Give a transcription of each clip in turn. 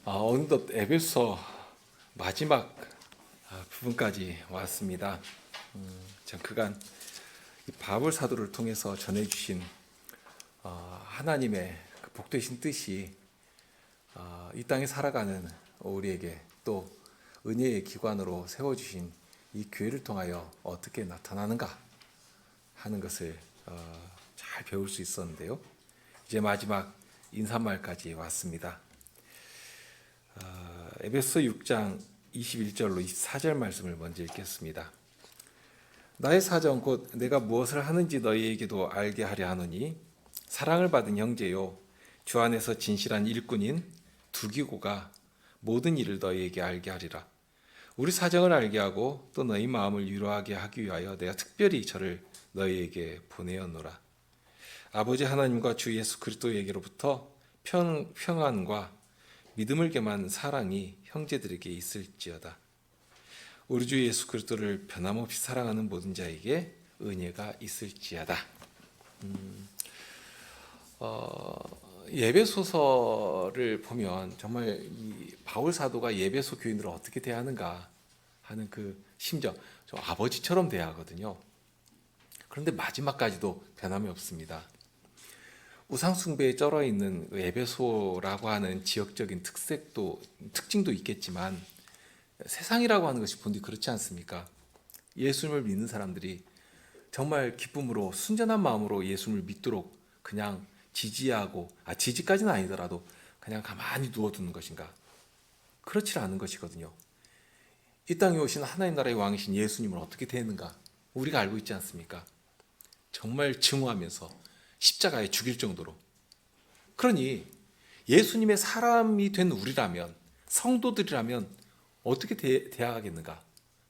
어느덧 에베소 마지막 부분까지 왔습니다. 전 그간 이 바울 사도를 통해서 전해주신 하나님의 그 복되신 뜻이 이 땅에 살아가는 우리에게 또 은혜의 기관으로 세워주신 이 교회를 통하여 어떻게 나타나는가 하는 것을 잘 배울 수 있었는데요. 이제 마지막 인사말까지 왔습니다. 에베소 6장 21절로 24절 말씀을 먼저 읽겠습니다. 나의 사정 곧 내가 무엇을 하는지 너희에게도 알게 하려 하노니 사랑을 받은 형제요 주 안에서 진실한 일꾼인 두기고가 모든 일을 너희에게 알게 하리라. 우리 사정을 알게 하고 또 너희 마음을 위로하게 하기 위하여 내가 특별히 저를 너희에게 보내었노라. 아버지 하나님과 주 예수 그리스도에게로부터 평안과 믿음을 겸한 사랑이 형제들에게 있을지어다. 우리 주 예수 그리스도를 변함없이 사랑하는 모든 자에게 은혜가 있을지어다. 예배소서를 보면 정말 이 바울 사도가 예배소 교인들을 어떻게 대하는가 하는 그 심정, 좀 아버지처럼 대하거든요. 그런데 마지막까지도 변함이 없습니다. 우상숭배에 쩔어 있는 에베소라고 하는 지역적인 특징도 있겠지만 세상이라고 하는 것이 본디 그렇지 않습니까? 예수님을 믿는 사람들이 정말 기쁨으로 순전한 마음으로 예수님을 믿도록 그냥 지지하고 지지까지는 아니더라도 그냥 가만히 누워두는 것인가? 그렇지 않은 것이거든요. 이 땅에 오신 하나님 나라의 왕이신 예수님을 어떻게 대했는가? 우리가 알고 있지 않습니까? 정말 증오하면서 십자가에 죽일 정도로. 그러니 예수님의 사람이 된 우리라면, 성도들이라면 어떻게 대하겠는가?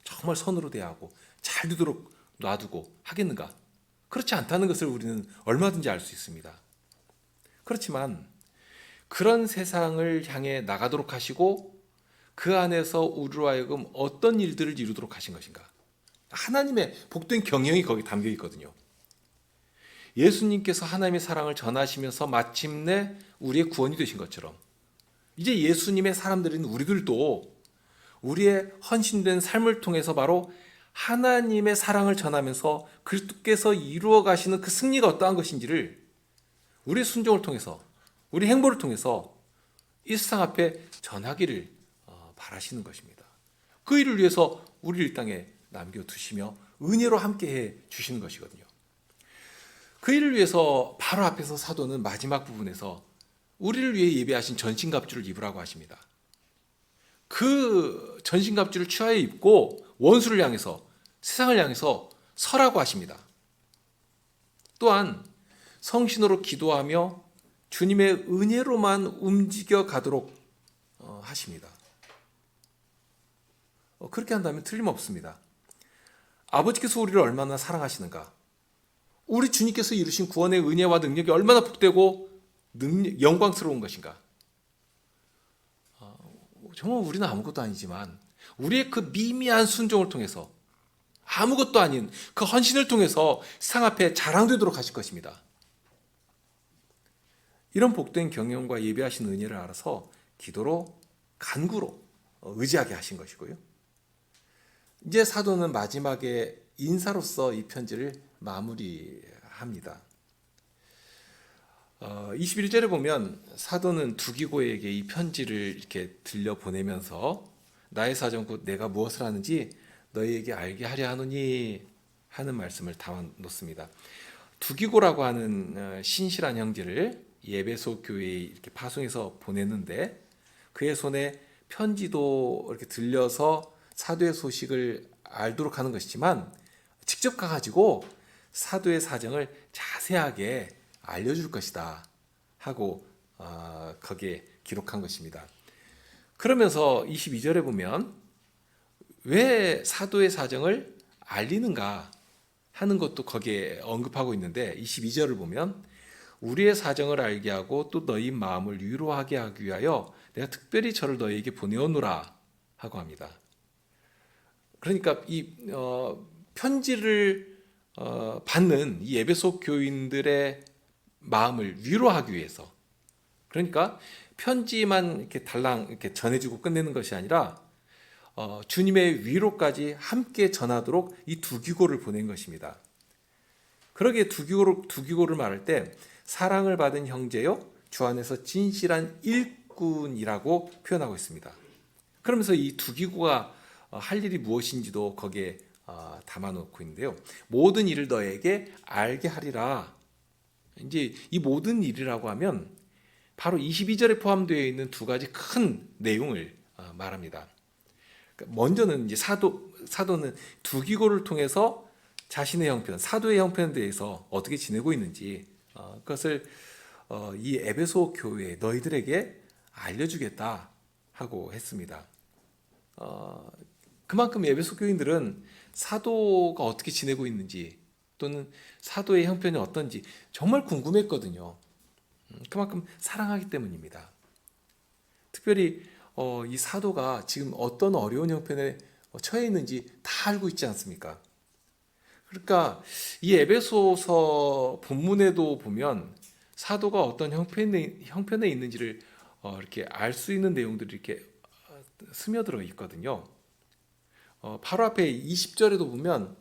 정말 선으로 대하고 잘 되도록 놔두고 하겠는가? 그렇지 않다는 것을 우리는 얼마든지 알 수 있습니다. 그렇지만 그런 세상을 향해 나가도록 하시고 그 안에서 우리로 하여금 어떤 일들을 이루도록 하신 것인가? 하나님의 복된 경영이 거기 담겨 있거든요. 예수님께서 하나님의 사랑을 전하시면서 마침내 우리의 구원이 되신 것처럼 이제 예수님의 사람들인 우리들도 우리의 헌신된 삶을 통해서 바로 하나님의 사랑을 전하면서 그리스도께서 이루어 가시는 그 승리가 어떠한 것인지를 우리의 순종을 통해서 우리 행보를 통해서 이 세상 앞에 전하기를 바라시는 것입니다. 그 일을 위해서 우리를 이 땅에 남겨두시며 은혜로 함께해 주시는 것이거든요. 그 일을 위해서 바로 앞에서 사도는 마지막 부분에서 우리를 위해 예배하신 전신갑주를 입으라고 하십니다. 그 전신갑주를 취하여 입고 원수를 향해서 세상을 향해서 서라고 하십니다. 또한 성신으로 기도하며 주님의 은혜로만 움직여 가도록 하십니다. 그렇게 한다면 틀림없습니다. 아버지께서 우리를 얼마나 사랑하시는가? 우리 주님께서 이루신 구원의 은혜와 능력이 얼마나 복되고 영광스러운 것인가? 정말 우리는 아무것도 아니지만 우리의 그 미미한 순종을 통해서 아무것도 아닌 그 헌신을 통해서 세상 앞에 자랑되도록 하실 것입니다. 이런 복된 경영과 예배하신 은혜를 알아서 기도로 간구로 의지하게 하신 것이고요. 이제 사도는 마지막에 인사로서 이 편지를 마무리합니다. 21절에 보면 사도는 두기고에게 이 편지를 이렇게 들려보내면서 나의 사정 곧 내가 무엇을 하는지 너희에게 알게 하려 하노니 하는 말씀을 담아 놓습니다. 두기고라고 하는 신실한 형제를 예배소 교회에 이렇게 파송해서 보냈는데 그의 손에 편지도 이렇게 들려서 사도의 소식을 알도록 하는 것이지만 직접 가가지고 사도의 사정을 자세하게 알려줄 것이다 하고 거기에 기록한 것입니다. 그러면서 22절에 보면 왜 사도의 사정을 알리는가 하는 것도 거기에 언급하고 있는데 22절을 보면 우리의 사정을 알게 하고 또 너희 마음을 위로하게 하기 위하여 내가 특별히 저를 너희에게 보내오노라 하고 합니다. 그러니까 이 편지를 받는 이 에베소 교인들의 마음을 위로하기 위해서, 그러니까 편지만 이렇게 달랑 이렇게 전해주고 끝내는 것이 아니라 주님의 위로까지 함께 전하도록 이 두기고를 보낸 것입니다. 그러기에 두기고를 말할 때 사랑을 받은 형제요 주 안에서 진실한 일꾼이라고 표현하고 있습니다. 그러면서 이 두기고가 할 일이 무엇인지도 거기에 담아놓고 있는데요. 모든 일을 너에게 알게 하리라. 이제 이 모든 일이라고 하면 바로 22절에 포함되어 있는 두 가지 큰 내용을 말합니다. 먼저는 이제 사도는 두기고를 통해서 자신의 형편, 사도의 형편에 대해서 어떻게 지내고 있는지 그것을 이 에베소 교회에 너희들에게 알려주겠다 하고 했습니다. 그만큼 에베소 교인들은 사도가 어떻게 지내고 있는지 또는 사도의 형편이 어떤지 정말 궁금했거든요. 그만큼 사랑하기 때문입니다. 특별히 이 사도가 지금 어떤 어려운 형편에 처해 있는지 다 알고 있지 않습니까? 그러니까 이 에베소서 본문에도 보면 사도가 어떤 형편에 있는지를 이렇게 알 수 있는 내용들이 이렇게 스며들어 있거든요. 바로 앞에 20절에도 보면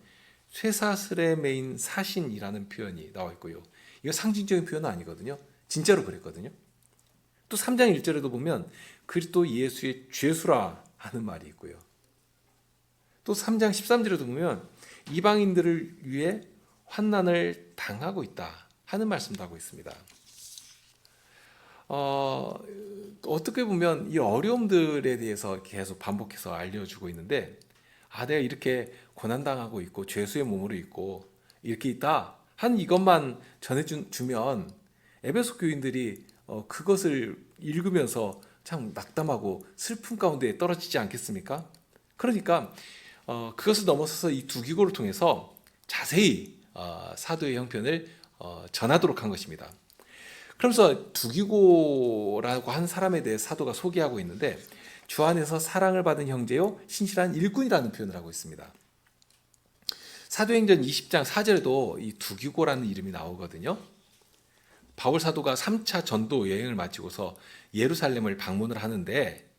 쇠사슬에 매인 사신이라는 표현이 나와 있고요. 이거 상징적인 표현은 아니거든요. 진짜로 그랬거든요. 또 3장 1절에도 보면 그리스도 예수의 죄수라 하는 말이 있고요. 또 3장 13절에도 보면 이방인들을 위해 환난을 당하고 있다 하는 말씀도 하고 있습니다. 어떻게 보면 이 어려움들에 대해서 계속 반복해서 알려주고 있는데 내가 이렇게 고난당하고 있고 죄수의 몸으로 있고 이렇게 있다 한 이것만 전해주면 에베소 교인들이 그것을 읽으면서 참 낙담하고 슬픔 가운데 떨어지지 않겠습니까? 그러니까 그것을 넘어서서 이 두기고를 통해서 자세히 사도의 형편을 전하도록 한 것입니다. 그러면서 두기고라고 한 사람에 대해 사도가 소개하고 있는데 주 안에서 사랑을 받은 형제요 신실한 일꾼이라는 표현을 하고 있습니다. 사도행전 20장 4절에도 이 두기고라는 이름이 나오거든요. 바울 사도가 3차 전도 여행을 마치고서 예루살렘을 방문을 하는데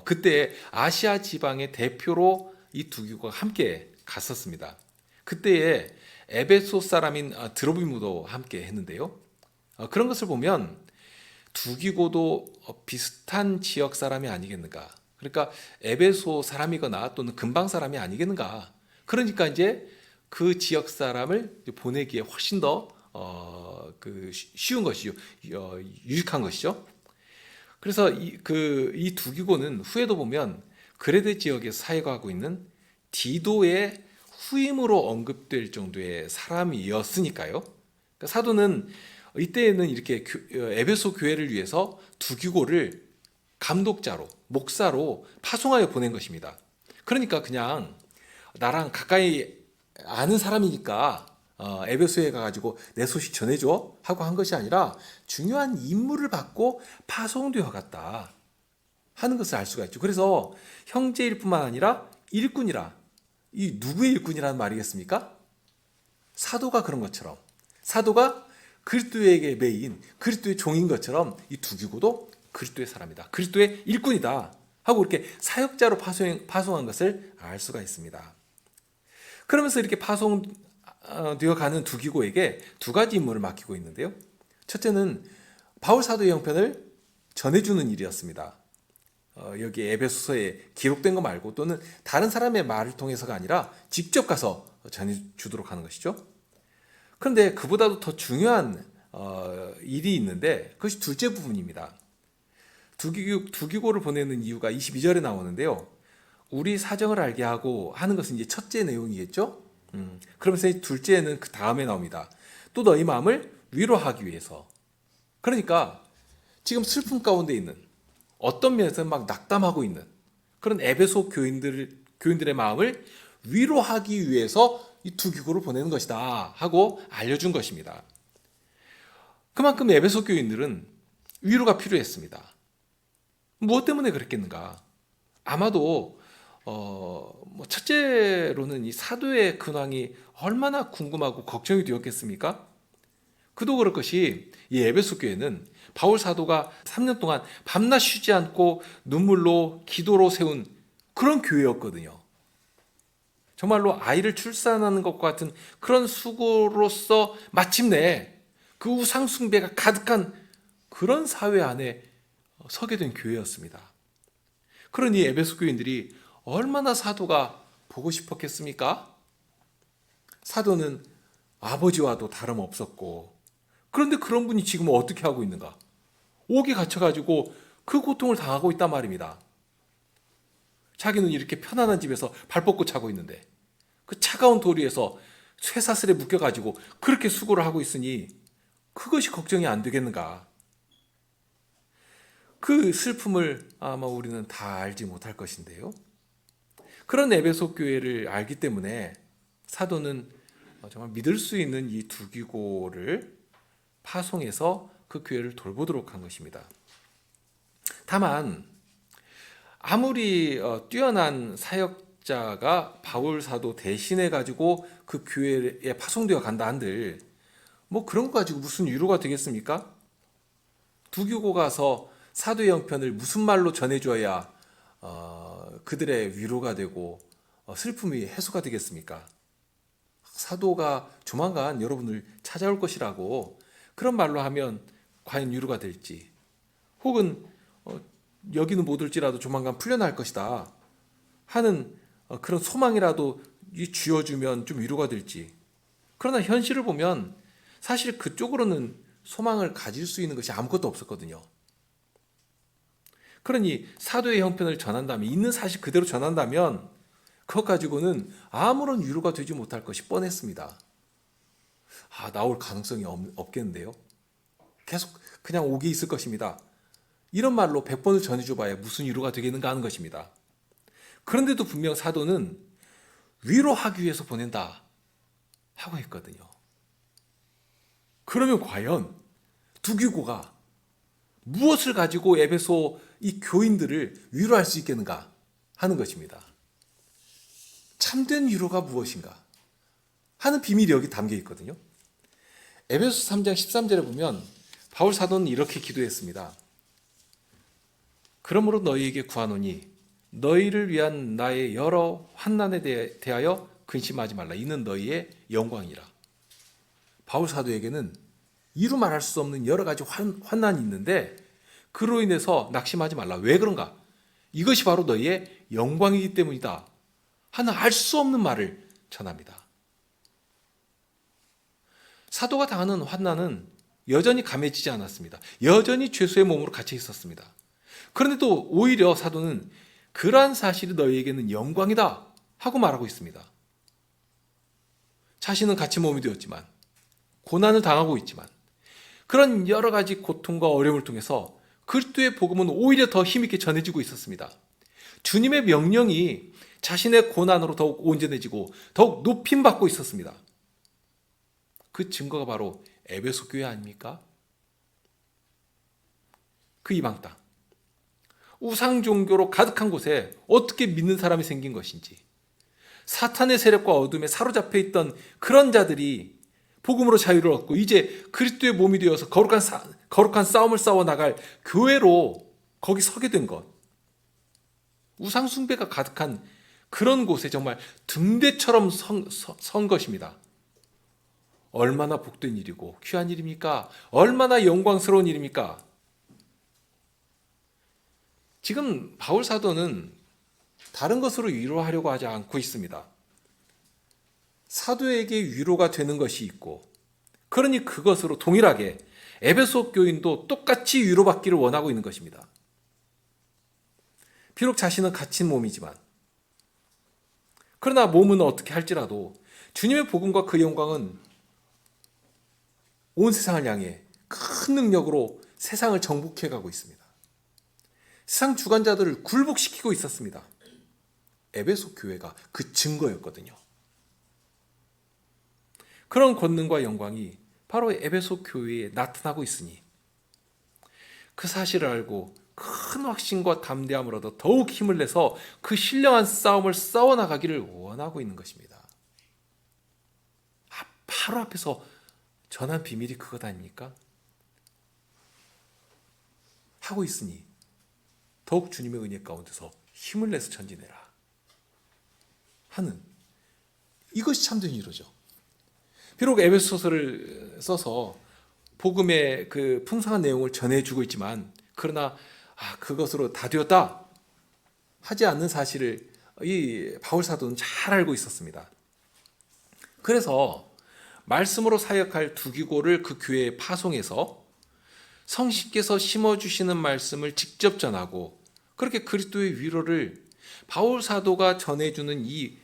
그때 아시아 지방의 대표로 이 두기고가 함께 갔었습니다. 그때에 에베소 사람인 드로비무도 함께 했는데요. 그런 것을 보면 두기고도 비슷한 지역 사람이 아니겠는가. 그러니까 에베소 사람이거나 또는 근방 사람이 아니겠는가. 그러니까 이제 그 지역 사람을 보내기에 훨씬 더 쉬운 것이죠. 유익한 것이죠. 그래서 이 두기고는 후에도 보면 그레데 지역에서 사역하고 있는 디도의 후임으로 언급될 정도의 사람이었으니까요. 그러니까 사도는 이때에는 이렇게 에베소 교회를 위해서 두기고를 감독자로, 목사로 파송하여 보낸 것입니다. 그러니까 그냥 나랑 가까이 아는 사람이니까 에베소에 가가지고 내 소식 전해줘 하고 한 것이 아니라 중요한 임무를 받고 파송되어 갔다 하는 것을 알 수가 있죠. 그래서 형제일 뿐만 아니라 일꾼이라. 이 누구의 일꾼이라는 말이겠습니까? 사도가 그런 것처럼 사도가 그리스도에게 매인 그리스도의 종인 것처럼 이 두기고도 그리스도의 사람이다. 그리스도의 일꾼이다 하고 이렇게 사역자로 파송한 것을 알 수가 있습니다. 그러면서 이렇게 파송되어 가는 두기고에게 두 가지 임무를 맡기고 있는데요. 첫째는 바울 사도의 형편을 전해주는 일이었습니다. 여기 에베소서에 기록된 거 말고 또는 다른 사람의 말을 통해서가 아니라 직접 가서 전해주도록 하는 것이죠. 그런데 그보다도 더 중요한 일이 있는데 그것이 둘째 부분입니다. 두기고를 보내는 이유가 22절에 나오는데요. 우리 사정을 알게 하고 하는 것은 이제 첫째 내용이겠죠. 그러면서 둘째는 그 다음에 나옵니다. 또 너희 마음을 위로하기 위해서. 그러니까 지금 슬픔 가운데 있는 어떤 면에서 막 낙담하고 있는 그런 에베소 교인들의 마음을 위로하기 위해서 이 두기고를 보내는 것이다 하고 알려준 것입니다. 그만큼 에베소 교인들은 위로가 필요했습니다. 무엇 때문에 그랬겠는가? 아마도 첫째로는 이 사도의 근황이 얼마나 궁금하고 걱정이 되었겠습니까? 그도 그럴 것이 이 에베소 교회는 바울 사도가 3년 동안 밤낮 쉬지 않고 눈물로 기도로 세운 그런 교회였거든요. 정말로 아이를 출산하는 것과 같은 그런 수고로서 마침내 그 우상 숭배가 가득한 그런 사회 안에 서게 된 교회였습니다. 그러니 에베소 교인들이 얼마나 사도가 보고 싶었겠습니까? 사도는 아버지와도 다름없었고, 그런데 그런 분이 지금 어떻게 하고 있는가? 옥에 갇혀가지고 그 고통을 당하고 있단 말입니다. 자기는 이렇게 편안한 집에서 발 뻗고 자고 있는데 그 차가운 도리에서 쇠사슬에 묶여가지고 그렇게 수고를 하고 있으니 그것이 걱정이 안 되겠는가? 그 슬픔을 아마 우리는 다 알지 못할 것인데요. 그런 에베소 교회를 알기 때문에 사도는 정말 믿을 수 있는 이 두기고를 파송해서 그 교회를 돌보도록 한 것입니다. 다만 아무리 뛰어난 사역자가 바울 사도 대신해 가지고 그 교회에 파송되어 간다 한들 뭐 그런 거 가지고 무슨 위로가 되겠습니까? 두기고 가서 사도의 형편을 무슨 말로 전해줘야 그들의 위로가 되고 슬픔이 해소가 되겠습니까? 사도가 조만간 여러분을 찾아올 것이라고 그런 말로 하면 과연 위로가 될지, 혹은 여기는 못 올지라도 조만간 풀려날 것이다 하는 그런 소망이라도 쥐어주면 좀 위로가 될지. 그러나 현실을 보면 사실 그쪽으로는 소망을 가질 수 있는 것이 아무것도 없었거든요. 그러니 사도의 형편을 전한다면, 있는 사실 그대로 전한다면 그것 가지고는 아무런 위로가 되지 못할 것이 뻔했습니다. 나올 가능성이 없겠는데요. 계속 그냥 옥에 있을 것입니다. 이런 말로 100번을 전해줘봐야 무슨 위로가 되겠는가 하는 것입니다. 그런데도 분명 사도는 위로하기 위해서 보낸다 하고 했거든요. 그러면 과연 두기고가 무엇을 가지고 에베소 이 교인들을 위로할 수 있겠는가 하는 것입니다. 참된 위로가 무엇인가 하는 비밀이 여기 담겨 있거든요. 에베소 3장 13절에 보면 바울 사도는 이렇게 기도했습니다. 그러므로 너희에게 구하노니 너희를 위한 나의 여러 환난에 대하여 근심하지 말라. 이는 너희의 영광이라. 바울 사도에게는 이루 말할 수 없는 여러 가지 환난이 있는데 그로 인해서 낙심하지 말라. 왜 그런가? 이것이 바로 너희의 영광이기 때문이다 하는 알 수 없는 말을 전합니다. 사도가 당하는 환난은 여전히 감해지지 않았습니다. 여전히 죄수의 몸으로 갇혀 있었습니다. 그런데도 오히려 사도는 그러한 사실이 너희에게는 영광이다 하고 말하고 있습니다. 자신은 갇힌 몸이 되었지만, 고난을 당하고 있지만, 그런 여러 가지 고통과 어려움을 통해서 그리스도의 복음은 오히려 더 힘있게 전해지고 있었습니다. 주님의 명령이 자신의 고난으로 더욱 온전해지고 더욱 높임받고 있었습니다. 그 증거가 바로 에베소 교회 아닙니까? 그 이방 땅, 우상 종교로 가득한 곳에 어떻게 믿는 사람이 생긴 것인지, 사탄의 세력과 어둠에 사로잡혀 있던 그런 자들이 복음으로 자유를 얻고 이제 그리스도의 몸이 되어서 거룩한 싸움을 싸워 나갈 교회로 거기 서게 된 것, 우상 숭배가 가득한 그런 곳에 정말 등대처럼 선 것입니다. 얼마나 복된 일이고 귀한 일입니까? 얼마나 영광스러운 일입니까? 지금 바울 사도는 다른 것으로 위로하려고 하지 않고 있습니다. 사도에게 위로가 되는 것이 있고, 그러니 그것으로 동일하게 에베소 교인도 똑같이 위로받기를 원하고 있는 것입니다. 비록 자신은 갇힌 몸이지만, 그러나 몸은 어떻게 할지라도 주님의 복음과 그 영광은 온 세상을 향해 큰 능력으로 세상을 정복해 가고 있습니다. 세상 주관자들을 굴복시키고 있었습니다. 에베소 교회가 그 증거였거든요. 그런 권능과 영광이 바로 에베소 교회에 나타나고 있으니 그 사실을 알고 큰 확신과 담대함을 얻어 더욱 힘을 내서 그 신령한 싸움을 싸워나가기를 원하고 있는 것입니다. 바로 앞에서 전한 비밀이 그것 아닙니까? 하고 있으니 더욱 주님의 은혜 가운데서 힘을 내서 전진해라 하는, 이것이 참된 위로죠. 비록 에베소서를 써서 복음의 그 풍성한 내용을 전해주고 있지만, 그러나 그것으로 다 되었다 하지 않는 사실을 이 바울 사도는 잘 알고 있었습니다. 그래서 말씀으로 사역할 두기고를 그 교회에 파송해서 성신께서 심어주시는 말씀을 직접 전하고, 그렇게 그리스도의 위로를 바울 사도가 전해주는 이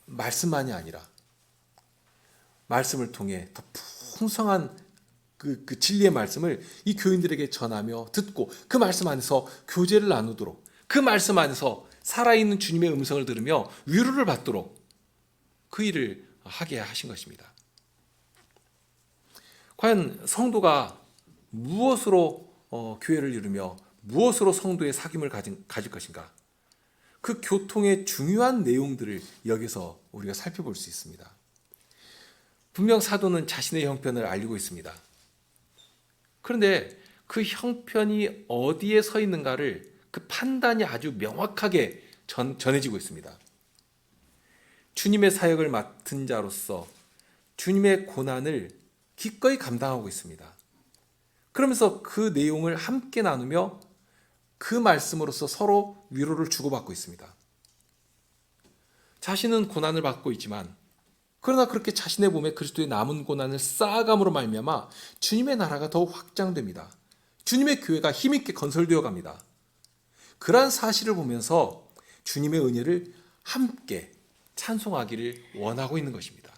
말씀만이 아니라 말씀을 통해 더 풍성한 그 진리의 말씀을 이 교인들에게 전하며 듣고, 그 말씀 안에서 교제를 나누도록, 그 말씀 안에서 살아있는 주님의 음성을 들으며 위로를 받도록 그 일을 하게 하신 것입니다. 과연 성도가 무엇으로 교회를 이루며 무엇으로 성도의 사귐을 가질 것인가? 그 교통의 중요한 내용들을 여기서 우리가 살펴볼 수 있습니다. 분명 사도는 자신의 형편을 알고 있습니다. 그런데 그 형편이 어디에 서 있는가를, 그 판단이 아주 명확하게 전해지고 있습니다. 주님의 사역을 맡은 자로서 주님의 고난을 기꺼이 감당하고 있습니다. 그러면서 그 내용을 함께 나누며 그 말씀으로서 서로 위로를 주고받고 있습니다. 자신은 고난을 받고 있지만, 그러나 그렇게 자신의 몸에 그리스도의 남은 고난을 쌓아감으로 말미암아 주님의 나라가 더욱 확장됩니다. 주님의 교회가 힘있게 건설되어 갑니다. 그러한 사실을 보면서 주님의 은혜를 함께 찬송하기를 원하고 있는 것입니다.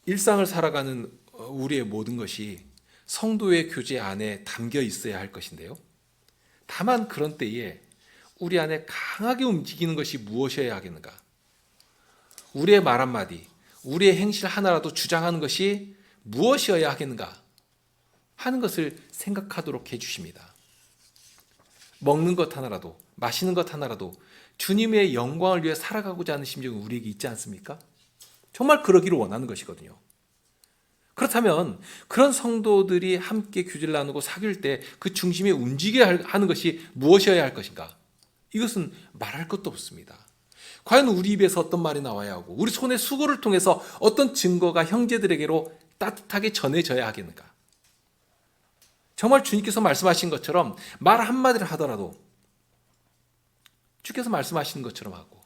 일상을 살아가는 우리의 모든 것이 성도의 교제 안에 담겨 있어야 할 것인데요. 다만 그런 때에 우리 안에 강하게 움직이는 것이 무엇이어야 하겠는가? 우리의 말 한마디, 우리의 행실 하나라도 주장하는 것이 무엇이어야 하겠는가 하는 것을 생각하도록 해주십니다. 먹는 것 하나라도, 마시는 것 하나라도 주님의 영광을 위해 살아가고자 하는 심정이 우리에게 있지 않습니까? 정말 그러기를 원하는 것이거든요. 그렇다면 그런 성도들이 함께 교제를 나누고 사귈 때 그 중심에 움직여야 하는 것이 무엇이어야 할 것인가? 이것은 말할 것도 없습니다. 과연 우리 입에서 어떤 말이 나와야 하고, 우리 손의 수고를 통해서 어떤 증거가 형제들에게로 따뜻하게 전해져야 하겠는가? 정말 주님께서 말씀하신 것처럼 말 한마디를 하더라도 주께서 말씀하시는 것처럼 하고,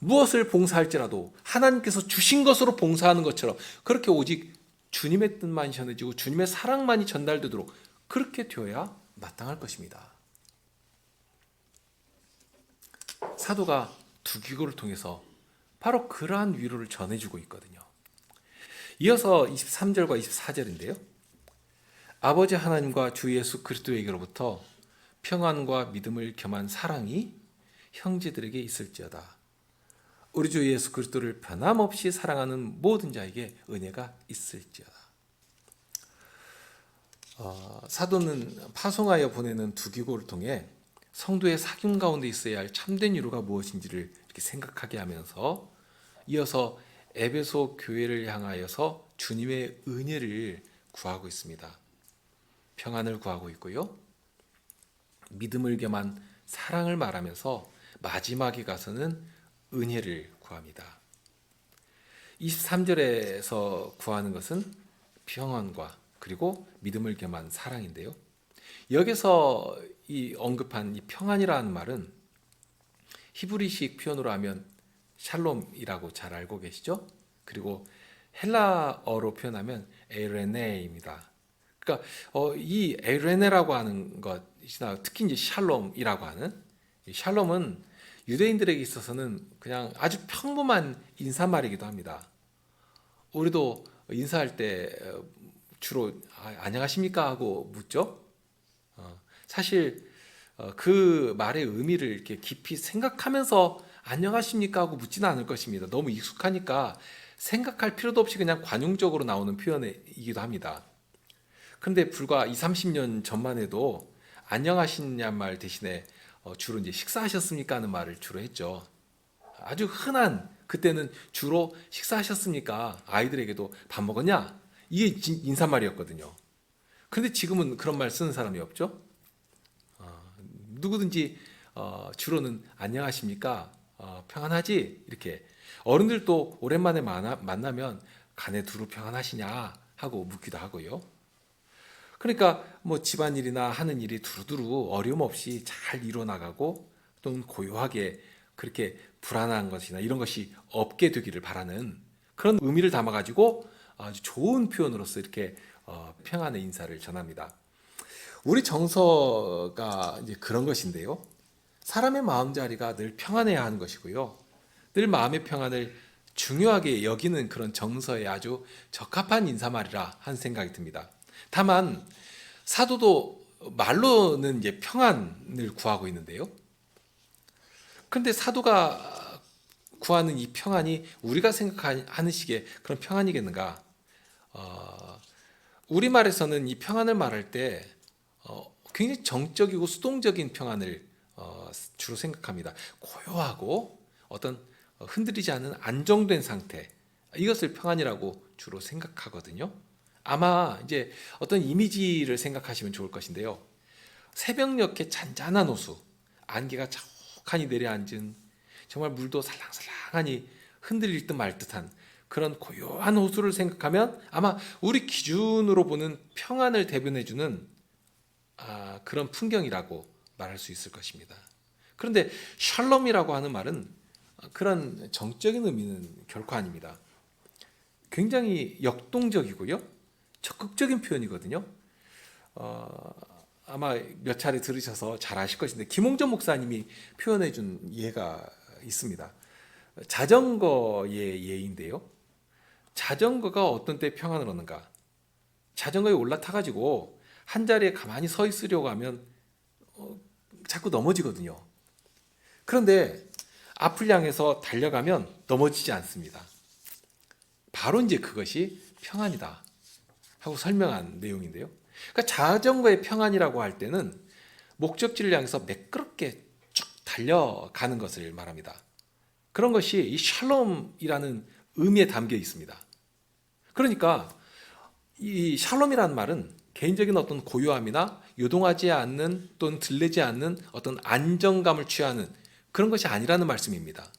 무엇을 봉사할지라도 하나님께서 주신 것으로 봉사하는 것처럼 그렇게 오직 주님의 뜻만이 전해지고 주님의 사랑만이 전달되도록 그렇게 되어야 마땅할 것입니다. 사도가 두기고를 통해서 바로 그러한 위로를 전해주고 있거든요. 이어서 23절과 24절인데요. 아버지 하나님과 주 예수 그리스도에게로부터 평안과 믿음을 겸한 사랑이 형제들에게 있을지어다. 우리 주 예수 그리스도를 변함없이 사랑하는 모든 자에게 은혜가 있을지어다. 사도는 파송하여 보내는 두기고를 통해 성도의 사귐 가운데 있어야 할 참된 위로가 무엇인지를 이렇게 생각하게 하면서, 이어서 에베소 교회를 향하여서 주님의 은혜를 구하고 있습니다. 평안을 구하고 있고요. 믿음을 겸한 사랑을 말하면서 마지막에 가서는 은혜를 구합니다. 23절에서 구하는 것은 평안과 그리고 믿음을 겸한 사랑인데요. 여기서 이 언급한 이 평안이라는 말은 히브리식 표현으로 하면 샬롬이라고 잘 알고 계시죠? 그리고 헬라어로 표현하면 에이레네입니다. 그러니까 이 에이레네라고 하는 것이나 특히 이제 샬롬이라고 하는, 이 샬롬은 유대인들에게 있어서는 그냥 아주 평범한 인사말이기도 합니다. 우리도 인사할 때 주로 안녕하십니까 하고 묻죠. 사실 그 말의 의미를 이렇게 깊이 생각하면서 안녕하십니까 하고 묻지는 않을 것입니다. 너무 익숙하니까 생각할 필요도 없이 그냥 관용적으로 나오는 표현이기도 합니다. 그런데 불과 20, 30년 전만 해도 안녕하시냐 말 대신에 주로 이제 식사하셨습니까 하는 말을 주로 했죠. 아주 흔한, 그때는 주로 식사하셨습니까? 아이들에게도 밥 먹었냐? 이게 인사말이었거든요. 근데 지금은 그런 말 쓰는 사람이 없죠. 누구든지 주로는 안녕하십니까? 평안하지? 이렇게 어른들도 오랜만에 만나면 가네 두루 평안하시냐 하고 묻기도 하고요. 그러니까 뭐 집안일이나 하는 일이 두루두루 어려움 없이 잘 이루어나가고 또는 고요하게 그렇게 불안한 것이나 이런 것이 없게 되기를 바라는 그런 의미를 담아가지고 아주 좋은 표현으로서 이렇게 평안의 인사를 전합니다. 우리 정서가 이제 그런 것인데요. 사람의 마음자리가 늘 평안해야 하는 것이고요. 늘 마음의 평안을 중요하게 여기는 그런 정서에 아주 적합한 인사말이라 하는 생각이 듭니다. 다만 사도도 말로는 이제 평안을 구하고 있는데요. 그런데 사도가 구하는 이 평안이 우리가 생각하는 식의 그런 평안이겠는가? 우리말에서는 이 평안을 말할 때 굉장히 정적이고 수동적인 평안을 주로 생각합니다. 고요하고 어떤 흔들리지 않은 안정된 상태, 이것을 평안이라고 주로 생각하거든요. 아마 이제 어떤 이미지를 생각하시면 좋을 것인데요. 새벽녘에 잔잔한 호수, 안개가 촉하니 내려앉은 정말 물도 살랑살랑하니 흔들릴 듯 말 듯한 그런 고요한 호수를 생각하면 아마 우리 기준으로 보는 평안을 대변해주는 그런 풍경이라고 말할 수 있을 것입니다. 그런데 샬롬이라고 하는 말은 그런 정적인 의미는 결코 아닙니다. 굉장히 역동적이고요, 적극적인 표현이거든요. 아마 몇 차례 들으셔서 잘 아실 것인데 김홍전 목사님이 표현해 준 예가 있습니다. 자전거의 예인데요. 자전거가 어떤 때 평안을 얻는가? 자전거에 올라타가지고 한 자리에 가만히 서 있으려고 하면 자꾸 넘어지거든요. 그런데 앞을 향해서 달려가면 넘어지지 않습니다. 바로 이제 그것이 평안이다 하고 설명한 내용인데요. 그러니까 자전거의 평안이라고 할 때는 목적지를 향해서 매끄럽게 쭉 달려가는 것을 말합니다. 그런 것이 이 샬롬이라는 의미에 담겨 있습니다. 그러니까 이 샬롬이라는 말은 개인적인 어떤 고요함이나 요동하지 않는 또는 들리지 않는 어떤 안정감을 취하는 그런 것이 아니라는 말씀입니다.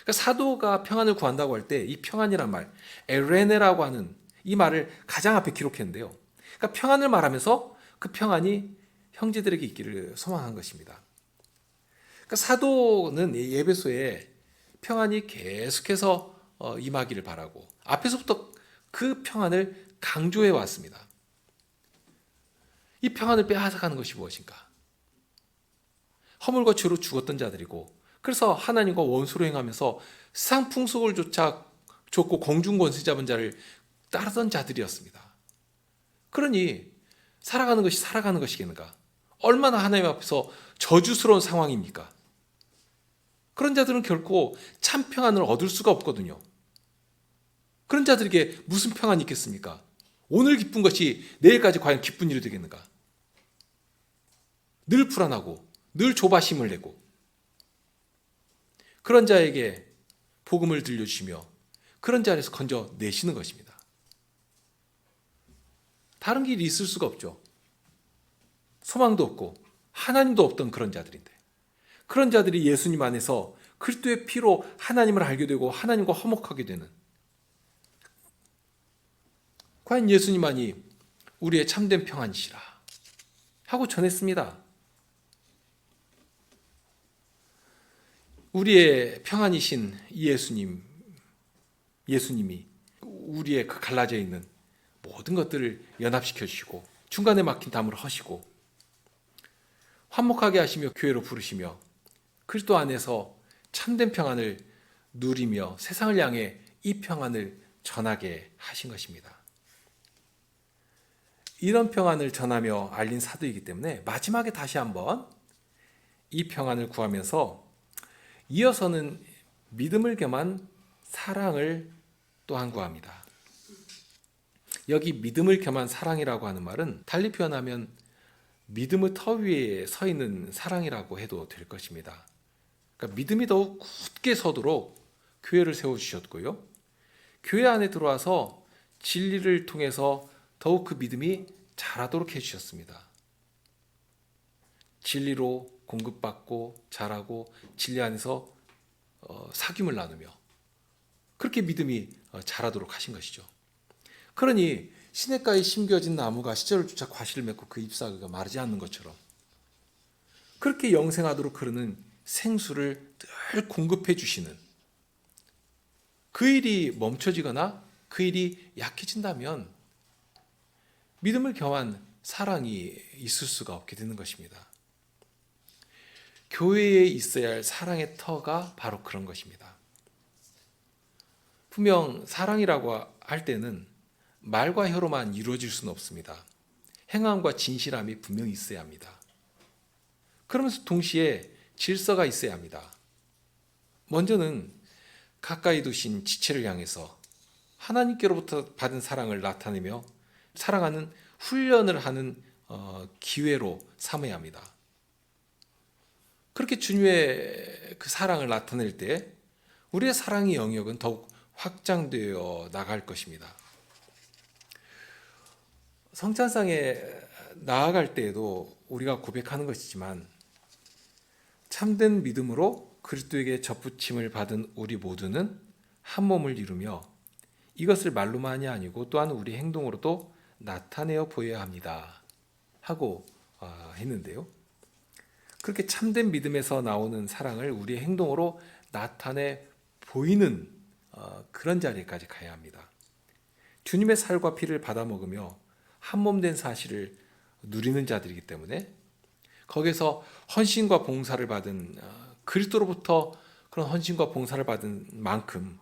그러니까 사도가 평안을 구한다고 할 때 이 평안이란 말, 에레네라고 하는 이 말을 가장 앞에 기록했는데요. 그러니까 평안을 말하면서 그 평안이 형제들에게 있기를 소망한 것입니다. 그러니까 사도는 예배소에 평안이 계속해서 임하기를 바라고 앞에서부터 그 평안을 강조해 왔습니다. 이 평안을 빼앗아가는 것이 무엇인가? 허물과 죄로 죽었던 자들이고, 그래서 하나님과 원수로 행하면서 세상 풍속을 쫓고 공중 권세 잡은 자를 따르던 자들이었습니다. 그러니 살아가는 것이겠는가? 얼마나 하나님 앞에서 저주스러운 상황입니까? 그런 자들은 결코 참 평안을 얻을 수가 없거든요. 그런 자들에게 무슨 평안이 있겠습니까? 오늘 기쁜 것이 내일까지 과연 기쁜 일이 되겠는가? 늘 불안하고 늘 조바심을 내고, 그런 자에게 복음을 들려주시며 그런 자리에서 건져내시는 것입니다. 다른 길이 있을 수가 없죠. 소망도 없고 하나님도 없던 그런 자들인데, 그런 자들이 예수님 안에서 그리스도의 피로 하나님을 알게 되고 하나님과 화목하게 되는, 과연 예수님만이 우리의 참된 평안이시라 하고 전했습니다. 우리의 평안이신 이 예수님이 우리의 그 갈라져 있는 모든 것들을 연합시켜 주시고 중간에 막힌 담을 허시고 화목하게 하시며 교회로 부르시며 그리스도 안에서 참된 평안을 누리며 세상을 향해 이 평안을 전하게 하신 것입니다. 이런 평안을 전하며 알린 사도이기 때문에 마지막에 다시 한번 이 평안을 구하면서 이어서는 믿음을 겸한 사랑을 또한 구합니다. 여기 믿음을 겸한 사랑이라고 하는 말은 달리 표현하면 믿음의 터 위에 서 있는 사랑이라고 해도 될 것입니다. 그러니까 믿음이 더욱 굳게 서도록 교회를 세워주셨고요. 교회 안에 들어와서 진리를 통해서 더욱 그 믿음이 자라도록 해주셨습니다. 진리로 공급받고 자라고 진리 안에서 사귐을 나누며 그렇게 믿음이 자라도록 하신 것이죠. 그러니 시냇가에 심겨진 나무가 시절을 쫓아 과실을 맺고 그 잎사귀가 마르지 않는 것처럼 그렇게 영생하도록 흐르는 생수를 늘 공급해 주시는 그 일이 멈춰지거나 그 일이 약해진다면 믿음을 겸한 사랑이 있을 수가 없게 되는 것입니다. 교회에 있어야 할 사랑의 터가 바로 그런 것입니다. 분명 사랑이라고 할 때는 말과 혀로만 이루어질 수는 없습니다. 행함과 진실함이 분명히 있어야 합니다. 그러면서 동시에 질서가 있어야 합니다. 먼저는 가까이 두신 지체를 향해서 하나님께로부터 받은 사랑을 나타내며 사랑하는 훈련을 하는 기회로 삼아야 합니다. 그렇게 주님의 그 사랑을 나타낼 때 우리의 사랑의 영역은 더욱 확장되어 나갈 것입니다. 성찬상에 나아갈 때에도 우리가 고백하는 것이지만 참된 믿음으로 그리스도에게 접붙임을 받은 우리 모두는 한 몸을 이루며 이것을 말로만이 아니고 또한 우리 행동으로도 나타내어 보여야 합니다 하고 했는데요. 그렇게 참된 믿음에서 나오는 사랑을 우리의 행동으로 나타내 보이는 그런 자리까지 가야 합니다. 주님의 살과 피를 받아 먹으며 한 몸 된 사실을 누리는 자들이기 때문에 거기서 헌신과 봉사를 받은 그리스도로부터 그런 헌신과 봉사를 받은 만큼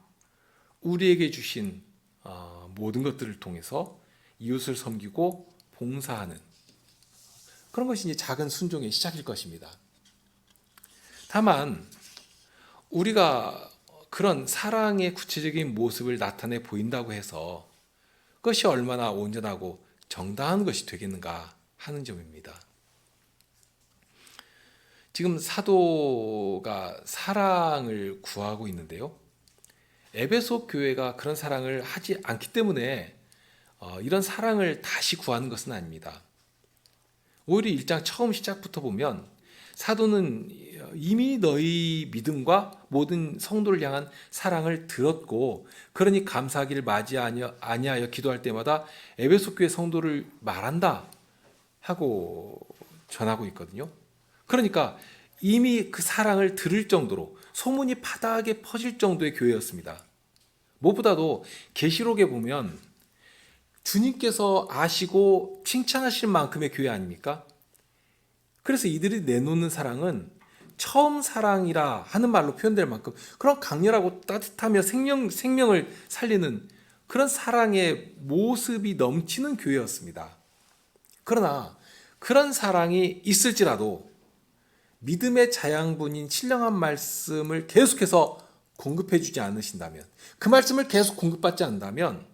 우리에게 주신 모든 것들을 통해서 이웃을 섬기고 봉사하는 그런 것이 이제 작은 순종의 시작일 것입니다. 다만 우리가 그런 사랑의 구체적인 모습을 나타내 보인다고 해서 그것이 얼마나 온전하고 정당한 것이 되겠는가 하는 점입니다. 지금 사도가 사랑을 구하고 있는데요. 에베소 교회가 그런 사랑을 하지 않기 때문에 이런 사랑을 다시 구하는 것은 아닙니다. 오히려 1장 처음 시작부터 보면 사도는 이미 너희 믿음과 모든 성도를 향한 사랑을 들었고 그러니 감사하기를 맞이 아니하여 기도할 때마다 에베소 교회 성도를 말한다 하고 전하고 있거든요. 그러니까 이미 그 사랑을 들을 정도로 소문이 바닥에 퍼질 정도의 교회였습니다. 무엇보다도 계시록에 보면 주님께서 아시고 칭찬하실 만큼의 교회 아닙니까? 그래서 이들이 내놓는 사랑은 처음 사랑이라 하는 말로 표현될 만큼 그런 강렬하고 따뜻하며 생명을 살리는 그런 사랑의 모습이 넘치는 교회였습니다. 그러나 그런 사랑이 있을지라도 믿음의 자양분인 신령한 말씀을 계속해서 공급해 주지 않으신다면 그 말씀을 계속 공급받지 않는다면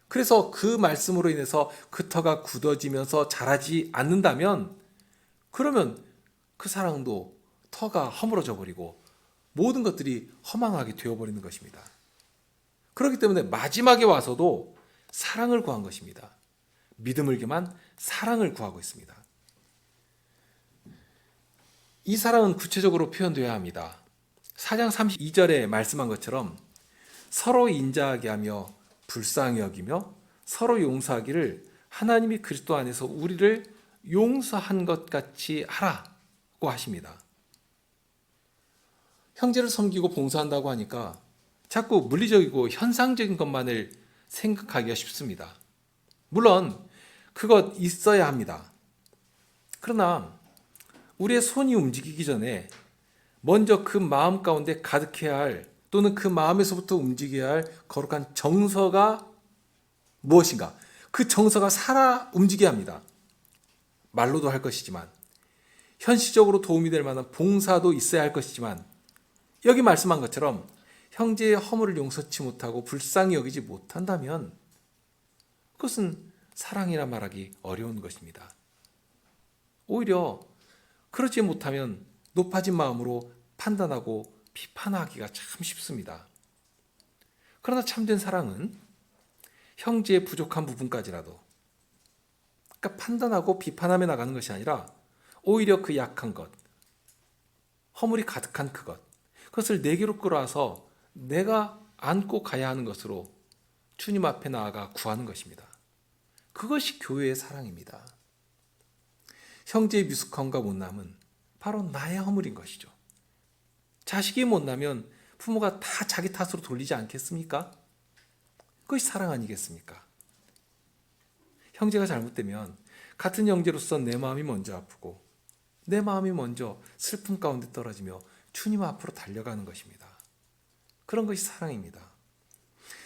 그래서 그 말씀으로 인해서 그 터가 굳어지면서 자라지 않는다면 그러면 그 사랑도 터가 허물어져 버리고 모든 것들이 허망하게 되어버리는 것입니다. 그렇기 때문에 마지막에 와서도 사랑을 구한 것입니다. 믿음을 겸한 사랑을 구하고 있습니다. 이 사랑은 구체적으로 표현되어야 합니다. 4장 32절에 말씀한 것처럼 서로 인자하게 하며 불쌍히 여기며 서로 용서하기를 하나님이 그리스도 안에서 우리를 용서한 것 같이 하라고 하십니다. 형제를 섬기고 봉사한다고 하니까 자꾸 물리적이고 현상적인 것만을 생각하기가 쉽습니다. 물론 그것 있어야 합니다. 그러나 우리의 손이 움직이기 전에 먼저 그 마음 가운데 가득해야 할 또는 그 마음에서부터 움직여야 할 거룩한 정서가 무엇인가? 그 정서가 살아 움직여야 합니다. 말로도 할 것이지만 현실적으로 도움이 될 만한 봉사도 있어야 할 것이지만 여기 말씀한 것처럼 형제의 허물을 용서치 못하고 불쌍히 여기지 못한다면 그것은 사랑이라 말하기 어려운 것입니다. 오히려 그렇지 못하면 높아진 마음으로 판단하고 비판하기가 참 쉽습니다. 그러나 참된 사랑은 형제의 부족한 부분까지라도 그러니까 판단하고 비판하며 나가는 것이 아니라 오히려 그 약한 것, 허물이 가득한 그것, 그것을 내게로 끌어와서 내가 안고 가야 하는 것으로 주님 앞에 나아가 구하는 것입니다. 그것이 교회의 사랑입니다. 형제의 미숙함과 못남은 바로 나의 허물인 것이죠. 자식이 못나면 부모가 다 자기 탓으로 돌리지 않겠습니까? 그것이 사랑 아니겠습니까? 형제가 잘못되면 같은 형제로서 내 마음이 먼저 아프고 내 마음이 먼저 슬픔 가운데 떨어지며 주님 앞으로 달려가는 것입니다. 그런 것이 사랑입니다.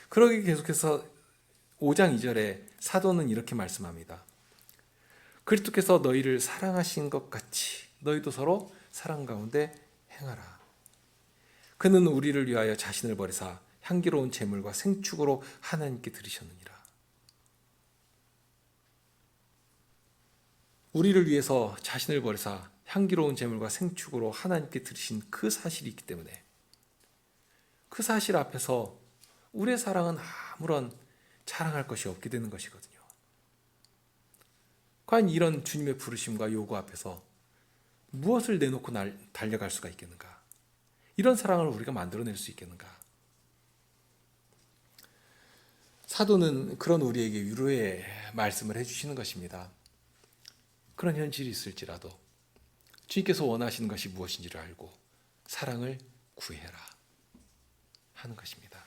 그러기 계속해서 5장 2절에 사도는 이렇게 말씀합니다. 그리스도께서 너희를 사랑하신 것 같이 너희도 서로 사랑 가운데 행하라. 그는 우리를 위하여 자신을 버리사 향기로운 제물과 생축으로 하나님께 드리셨느니라. 우리를 위해서 자신을 버리사 향기로운 제물과 생축으로 하나님께 드리신 그 사실이 있기 때문에 그 사실 앞에서 우리의 사랑은 아무런 자랑할 것이 없게 되는 것이거든요. 과연 이런 주님의 부르심과 요구 앞에서 무엇을 내놓고 달려갈 수가 있겠는가? 이런 사랑을 우리가 만들어낼 수 있겠는가? 사도는 그런 우리에게 위로의 말씀을 해주시는 것입니다. 그런 현실이 있을지라도 주님께서 원하시는 것이 무엇인지를 알고 사랑을 구해라 하는 것입니다.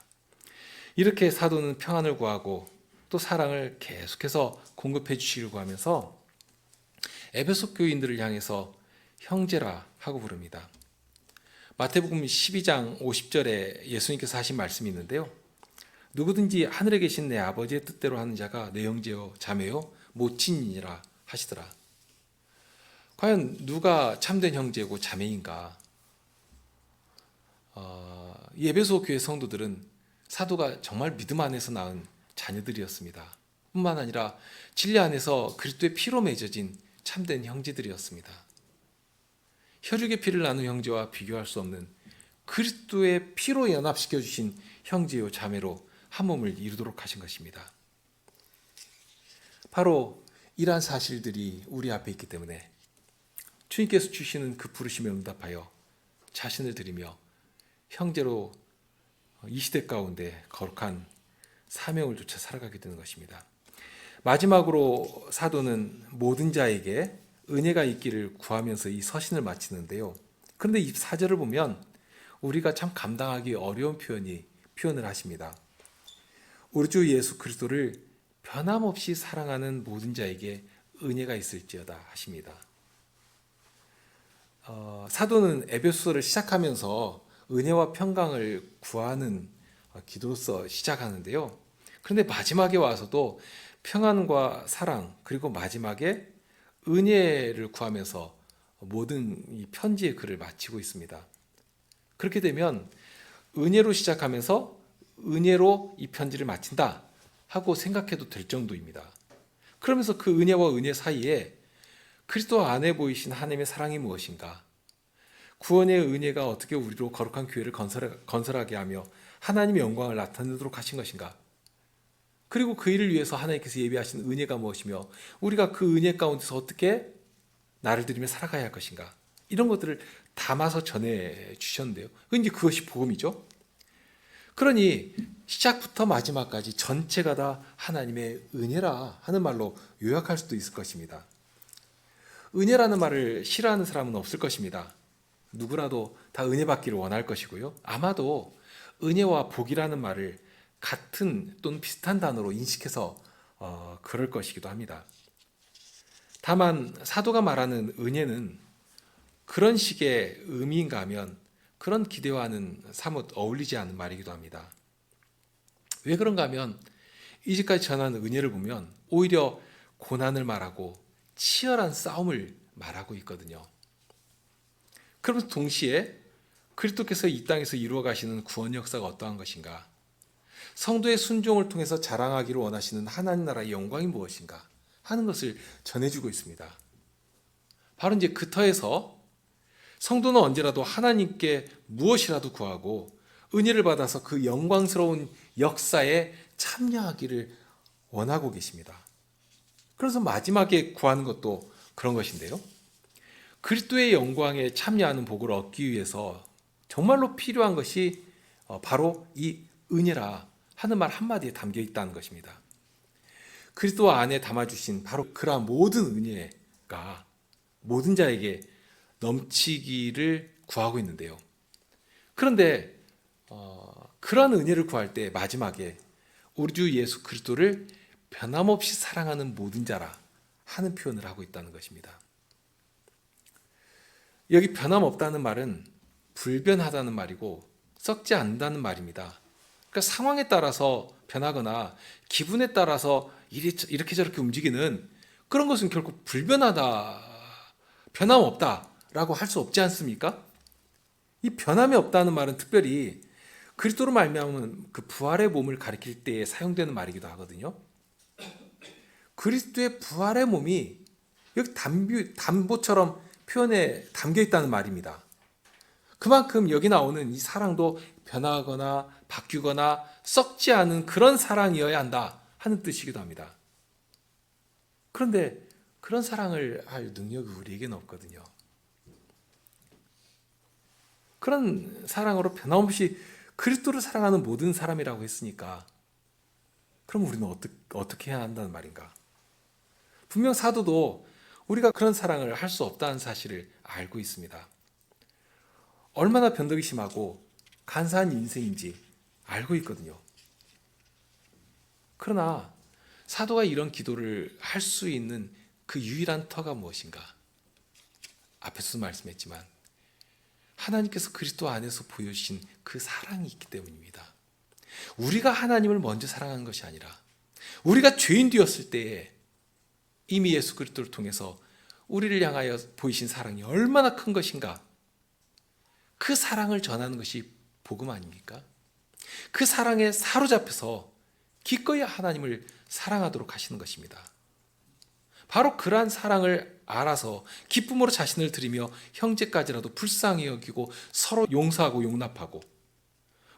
이렇게 사도는 평안을 구하고 또 사랑을 계속해서 공급해 주시려고 하면서 에베소 교인들을 향해서 형제라 하고 부릅니다. 마태복음 12장 50절에 예수님께서 하신 말씀이 있는데요. 누구든지 하늘에 계신 내 아버지의 뜻대로 하는 자가 내 형제요 자매요 모친이니라 하시더라. 과연 누가 참된 형제고 자매인가? 에베소 교회 성도들은 사도가 정말 믿음 안에서 낳은 자녀들이었습니다. 뿐만 아니라 진리 안에서 그리스도의 피로 맺어진 참된 형제들이었습니다. 혈육의 피를 나눈 형제와 비교할 수 없는 그리스도의 피로 연합시켜 주신 형제요 자매로 한 몸을 이루도록 하신 것입니다. 바로 이러한 사실들이 우리 앞에 있기 때문에 주님께서 주시는 그 부르심에 응답하여 자신을 드리며 형제로 이 시대 가운데 거룩한 사명을 쫓아 살아가게 되는 것입니다. 마지막으로 사도는 모든 자에게 은혜가 있기를 구하면서 이 서신을 마치는데요. 그런데 이 4절을 보면 우리가 참 감당하기 어려운 표현을 하십니다. 우리 주 예수 그리스도를 변함없이 사랑하는 모든 자에게 은혜가 있을지어다 하십니다. 사도는 에베소서를 시작하면서 은혜와 평강을 구하는 기도로서 시작하는데요. 그런데 마지막에 와서도 평안과 사랑 그리고 마지막에 은혜를 구하면서 모든 이 편지의 글을 마치고 있습니다. 그렇게 되면 은혜로 시작하면서 은혜로 이 편지를 마친다 하고 생각해도 될 정도입니다. 그러면서 그 은혜와 은혜 사이에 그리스도 안에 보이신 하나님의 사랑이 무엇인가? 구원의 은혜가 어떻게 우리로 거룩한 교회를 건설하게 하며 하나님의 영광을 나타내도록 하신 것인가? 그리고 그 일을 위해서 하나님께서 예비하신 은혜가 무엇이며 우리가 그 은혜 가운데서 어떻게 나를 드리며 살아가야 할 것인가? 이런 것들을 담아서 전해 주셨는데요. 이제 그것이 복음이죠. 그러니 시작부터 마지막까지 전체가 다 하나님의 은혜라 하는 말로 요약할 수도 있을 것입니다. 은혜라는 말을 싫어하는 사람은 없을 것입니다. 누구라도 다 은혜 받기를 원할 것이고요. 아마도 은혜와 복이라는 말을 같은 또는 비슷한 단어로 인식해서 그럴 것이기도 합니다. 다만 사도가 말하는 은혜는 그런 식의 의미인가 하면 그런 기대와는 사뭇 어울리지 않는 말이기도 합니다. 왜 그런가 하면 이제까지 전한 은혜를 보면 오히려 고난을 말하고 치열한 싸움을 말하고 있거든요. 그러면서 동시에 그리스도께서 이 땅에서 이루어 가시는 구원 역사가 어떠한 것인가? 성도의 순종을 통해서 자랑하기를 원하시는 하나님 나라의 영광이 무엇인가? 하는 것을 전해주고 있습니다. 바로 이제 그 터에서 성도는 언제라도 하나님께 무엇이라도 구하고 은혜를 받아서 그 영광스러운 역사에 참여하기를 원하고 계십니다. 그래서 마지막에 구하는 것도 그런 것인데요. 그리스도의 영광에 참여하는 복을 얻기 위해서 정말로 필요한 것이 바로 이 은혜라 하는 말 한마디에 담겨 있다는 것입니다. 그리스도 안에 담아주신 바로 그러한 모든 은혜가 모든 자에게 넘치기를 구하고 있는데요. 그런데 그러한 은혜를 구할 때 마지막에 우리 주 예수 그리스도를 변함없이 사랑하는 모든 자라 하는 표현을 하고 있다는 것입니다. 여기 변함없다는 말은 불변하다는 말이고 썩지 않는다는 말입니다. 그러니까 상황에 따라서 변하거나 기분에 따라서 이렇게 저렇게 움직이는 그런 것은 결국 불변하다, 변함없다라고 할 수 없지 않습니까? 이 변함이 없다는 말은 특별히 그리스도로 말미암은 그 부활의 몸을 가리킬 때에 사용되는 말이기도 하거든요. 그리스도의 부활의 몸이 여기 담보처럼 표현에 담겨 있다는 말입니다. 그만큼 여기 나오는 이 사랑도 변하거나 바뀌거나 썩지 않은 그런 사랑이어야 한다 하는 뜻이기도 합니다. 그런데 그런 사랑을 할 능력이 우리에게는 없거든요. 그런 사랑으로 변함없이 그리스도를 사랑하는 모든 사람이라고 했으니까 그럼 우리는 어떻게 해야 한다는 말인가? 분명 사도도 우리가 그런 사랑을 할 수 없다는 사실을 알고 있습니다. 얼마나 변덕이 심하고 간사한 인생인지 알고 있거든요. 그러나 사도가 이런 기도를 할 수 있는 그 유일한 터가 무엇인가? 앞에서도 말씀했지만 하나님께서 그리스도 안에서 보여주신 그 사랑이 있기 때문입니다. 우리가 하나님을 먼저 사랑하는 것이 아니라 우리가 죄인 되었을 때에 이미 예수 그리스도를 통해서 우리를 향하여 보이신 사랑이 얼마나 큰 것인가? 그 사랑을 전하는 것이 복음 아닙니까? 그 사랑에 사로잡혀서 기꺼이 하나님을 사랑하도록 하시는 것입니다. 바로 그러한 사랑을 알아서 기쁨으로 자신을 드리며 형제까지라도 불쌍히 여기고 서로 용서하고 용납하고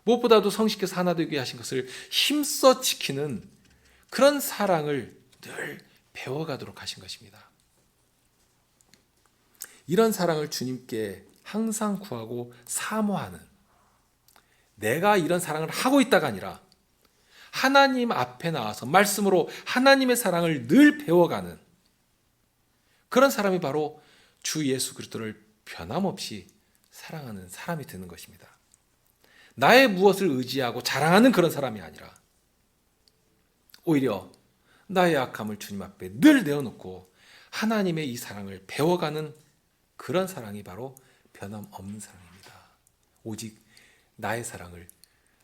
무엇보다도 성식께서 하나 되게 하신 것을 힘써 지키는 그런 사랑을 늘 배워가도록 하신 것입니다. 이런 사랑을 주님께 항상 구하고 사모하는, 내가 이런 사랑을 하고 있다가 아니라 하나님 앞에 나와서 말씀으로 하나님의 사랑을 늘 배워가는 그런 사람이 바로 주 예수 그리스도를 변함없이 사랑하는 사람이 되는 것입니다. 나의 무엇을 의지하고 자랑하는 그런 사람이 아니라 오히려 나의 약함을 주님 앞에 늘 내어놓고 하나님의 이 사랑을 배워가는 그런 사랑이 바로 변함없는 사랑입니다. 오직 나의 사랑을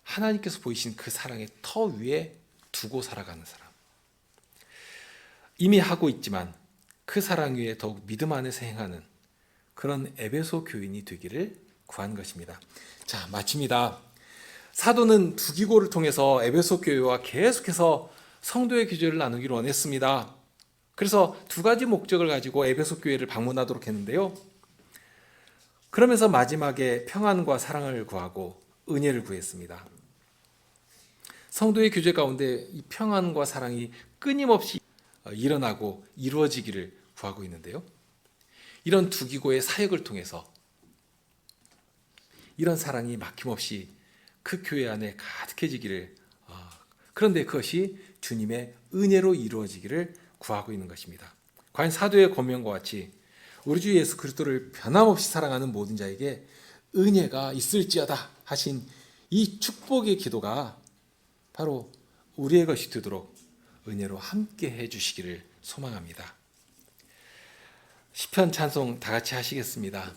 하나님께서 보이신 그 사랑의 터 위에 두고 살아가는 사람. 이미 하고 있지만 그 사랑 위에 더욱 믿음 안에서 행하는 그런 에베소 교인이 되기를 구한 것입니다. 자, 마칩니다. 사도는 두 기고를 통해서 에베소 교회와 계속해서 성도의 교제를 나누기를 원했습니다. 그래서 두 가지 목적을 가지고 에베소 교회를 방문하도록 했는데요. 그러면서 마지막에 평안과 사랑을 구하고 은혜를 구했습니다. 성도의 교제 가운데 이 평안과 사랑이 끊임없이 일어나고 이루어지기를 구하고 있는데요. 이런 두 기고의 사역을 통해서 이런 사랑이 막힘없이 그 교회 안에 가득해지기를, 그런데 그것이 주님의 은혜로 이루어지기를 구하고 있는 것입니다. 과연 사도의 권면과 같이 우리 주 예수 그리스도를 변함없이 사랑하는 모든 자에게 은혜가 있을지어다 하신 이 축복의 기도가 바로 우리의 것이 되도록 은혜로 함께 해주시기를 소망합니다. 시편 찬송 다 같이 하시겠습니다.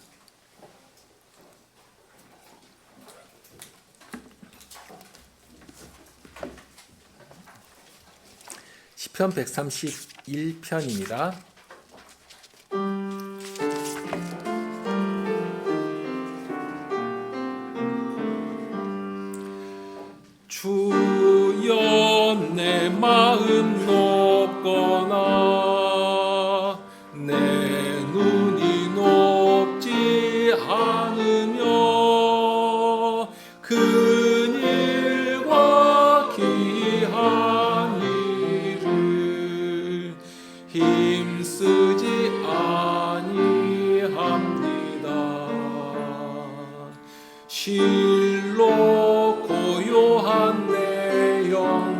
시편 131편입니다. 주여 내 마음 높거나 내 눈이 높지 않으며 근일과 귀한 일을 실로 고요한 내 영혼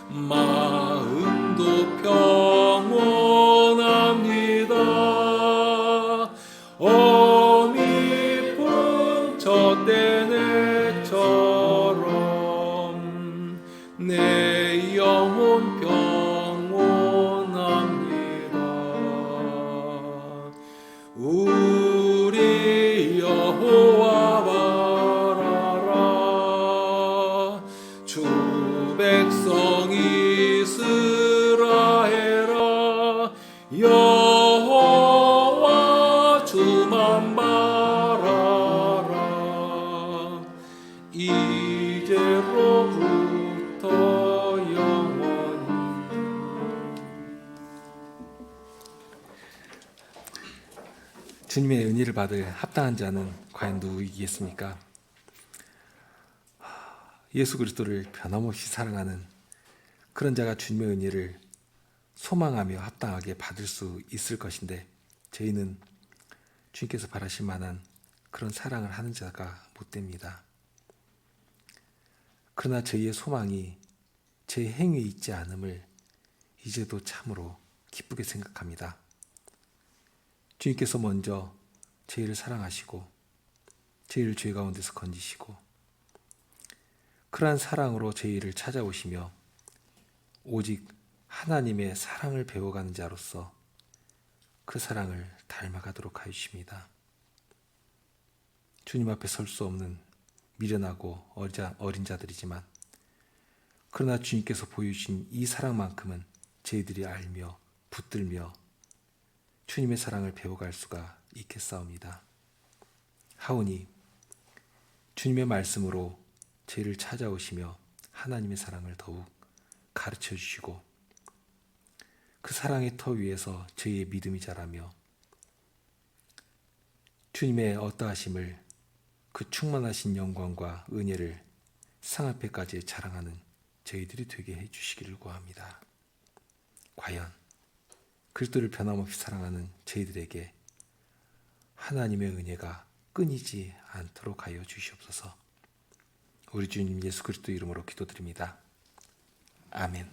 마음도 평온합니다. 어미 품첫 때네처럼 내 영혼 평온합니다. 우리 여호와 바라라. 주 백성 이스라엘아, 여호와 주만 바라라. 이제로부터 영원히. 주님의 은혜를 받을 합당한 자는 과연 누구이겠습니까? 예수 그리스도를 변함없이 사랑하는 그런 자가 주님의 은혜를 소망하며 합당하게 받을 수 있을 것인데, 저희는 주님께서 바라실 만한 그런 사랑을 하는 자가 못 됩니다. 그러나 저희의 소망이 제 행위에 있지 않음을 이제도 참으로 기쁘게 생각합니다. 주님께서 먼저 저희를 사랑하시고 저희를 죄 가운데서 건지시고 그러한 사랑으로 저희를 찾아오시며 오직 하나님의 사랑을 배워가는 자로서 그 사랑을 닮아가도록 하십니다. 주님 앞에 설 수 없는 미련하고 어린 자들이지만, 그러나 주님께서 보여주신 이 사랑만큼은 저희들이 알며 붙들며 주님의 사랑을 배워갈 수가 있겠사옵니다. 하오니 주님의 말씀으로 저희를 찾아오시며 하나님의 사랑을 더욱 가르쳐 주시고 그 사랑의 터 위에서 저희의 믿음이 자라며 주님의 어떠하심을, 그 충만하신 영광과 은혜를 상 앞에까지 자랑하는 저희들이 되게 해주시기를 구합니다. 과연 그리스도를 변함없이 사랑하는 저희들에게 하나님의 은혜가 끊이지 않도록 하여 주시옵소서. 우리 주님 예수 그리스도 이름으로 기도드립니다. 아멘.